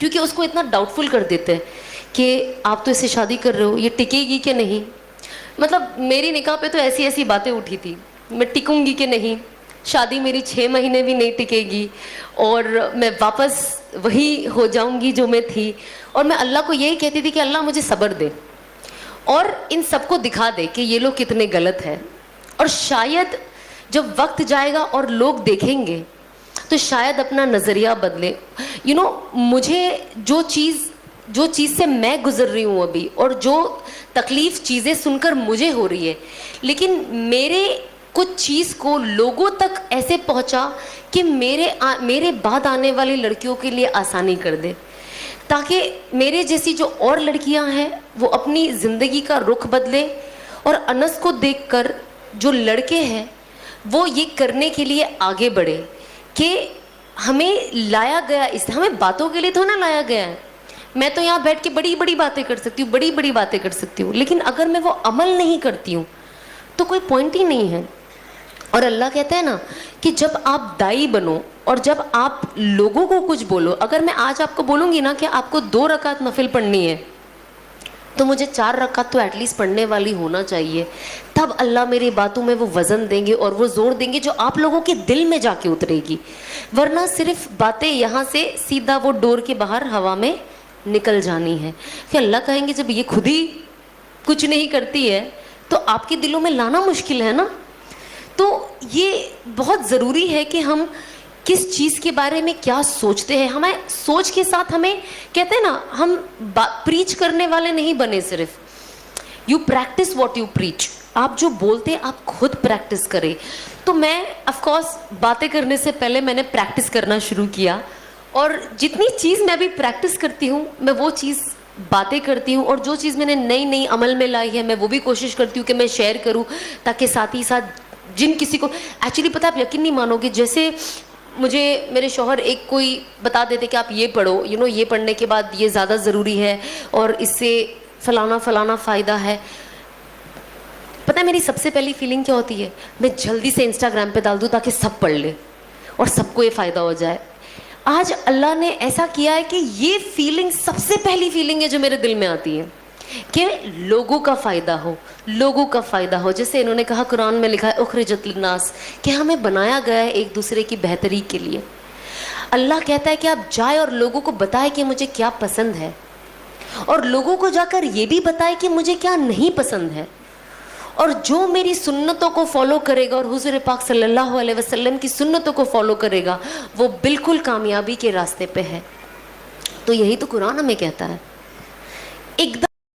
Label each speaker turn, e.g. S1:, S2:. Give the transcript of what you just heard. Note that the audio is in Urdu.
S1: کیونکہ اس کو اتنا ڈاؤٹفل کر دیتے ہیں کہ آپ تو اس سے شادی کر رہے ہو, یہ ٹکے گی کہ نہیں. مطلب میری نکاح پہ تو ایسی ایسی باتیں اٹھی تھی, میں ٹکوں گی کہ نہیں, شادی میری 6 مہینے بھی نہیں ٹکے گی, اور میں واپس وہی ہو جاؤں گی جو میں تھی. اور میں اللہ کو یہی کہتی تھی کہ اللہ مجھے صبر دے اور ان سب کو دکھا دے کہ یہ لوگ کتنے غلط ہیں. اور شاید جب وقت جائے گا اور لوگ دیکھیں گے تو شاید اپنا نظریہ بدلے. مجھے جو چیز سے میں گزر رہی ہوں ابھی, اور جو تکلیف چیزیں سن کر مجھے ہو رہی ہے, لیکن میرے کچھ چیز کو لوگوں تک ایسے پہنچا کہ میرے بعد آنے والی لڑکیوں کے لیے آسانی کر دے, تاکہ میرے جیسی جو اور لڑکیاں ہیں وہ اپنی زندگی کا رخ بدلے. اور انس کو دیکھ کر جو لڑکے ہیں وہ یہ کرنے کے لیے آگے بڑھے کہ ہمیں لایا گیا, ہمیں باتوں کے لیے تو نہ لایا گیا ہے. میں تو یہاں بیٹھ کے بڑی بڑی باتیں کر سکتی ہوں, بڑی بڑی باتیں کر سکتی ہوں, لیکن اگر میں وہ عمل نہیں کرتی ہوں تو کوئی پوائنٹ ہی نہیں ہے. اور اللہ کہتا ہے نا کہ جب آپ دائی بنو اور جب آپ لوگوں کو کچھ بولو, اگر میں آج آپ کو بولوں گی نا کہ آپ کو 2 رکعت نفل پڑھنی ہے تو مجھے 4 رکعت تو ایٹ لیسٹ پڑھنے والی ہونا چاہیے, تب اللہ میری باتوں میں وہ وزن دیں گے اور وہ زور دیں گے جو آپ لوگوں کے دل میں جا کے اترے گی. ورنہ صرف باتیں یہاں سے سیدھا وہ ڈور کے باہر ہوا میں نکل جانی ہے. کہ اللہ کہیں گے جب یہ خود ہی کچھ نہیں کرتی ہے تو آپ کے دلوں میں لانا مشکل ہے نا. تو یہ بہت ضروری ہے کہ ہم کس چیز کے بارے میں کیا سوچتے ہیں. ہمیں سوچ کے ساتھ ہمیں کہتے ہیں نا, ہم پریچ کرنے والے نہیں بنے, صرف you practice what you preach. آپ جو بولتے ہیں آپ خود پریکٹس کریں. تو میں آف کورس باتیں کرنے سے پہلے میں نے پریکٹس کرنا شروع کیا, اور جتنی چیز میں ابھی پریکٹس کرتی ہوں میں وہ چیز باتیں کرتی ہوں, اور جو چیز میں نے نئی عمل میں لائی ہے میں وہ بھی کوشش کرتی ہوں کہ میں شیئر کروں, تاکہ ساتھ ہی ساتھ جن کسی کو ایکچولی پتہ, آپ یقین نہیں مانو گے, جیسے مجھے میرے شوہر ایک کوئی بتا دیتے کہ آپ یہ پڑھو, یہ پڑھنے کے بعد یہ زیادہ ضروری ہے اور اس سے فلانا فائدہ ہے. پتہ ہے میری سب سے پہلی فیلنگ کیا ہوتی ہے؟ میں جلدی سے انسٹاگرام پہ ڈال دوں تاکہ سب پڑھ لیں اور سب کو یہ فائدہ ہو جائے. آج اللہ نے ایسا کیا ہے کہ یہ فیلنگ سب سے پہلی فیلنگ ہے جو میرے دل میں آتی ہے کہ لوگوں کا فائدہ ہو, لوگوں کا فائدہ ہو. جیسے انہوں نے کہا, قرآن میں لکھا ہے اخرجت للناس, کہ ہمیں بنایا گیا ہے ایک دوسرے کی بہتری کے لیے. اللہ کہتا ہے کہ آپ جائیں اور لوگوں کو بتائیں کہ مجھے کیا پسند ہے, اور لوگوں کو جا کر یہ بھی بتائیں کہ مجھے کیا نہیں پسند ہے. اور جو میری سنتوں کو فالو کرے گا اور حضور پاک صلی اللہ علیہ وسلم کی سنتوں کو فالو کرے گا وہ بالکل کامیابی کے راستے پہ ہے. تو یہی تو قرآن ہمیں کہتا ہے. ایک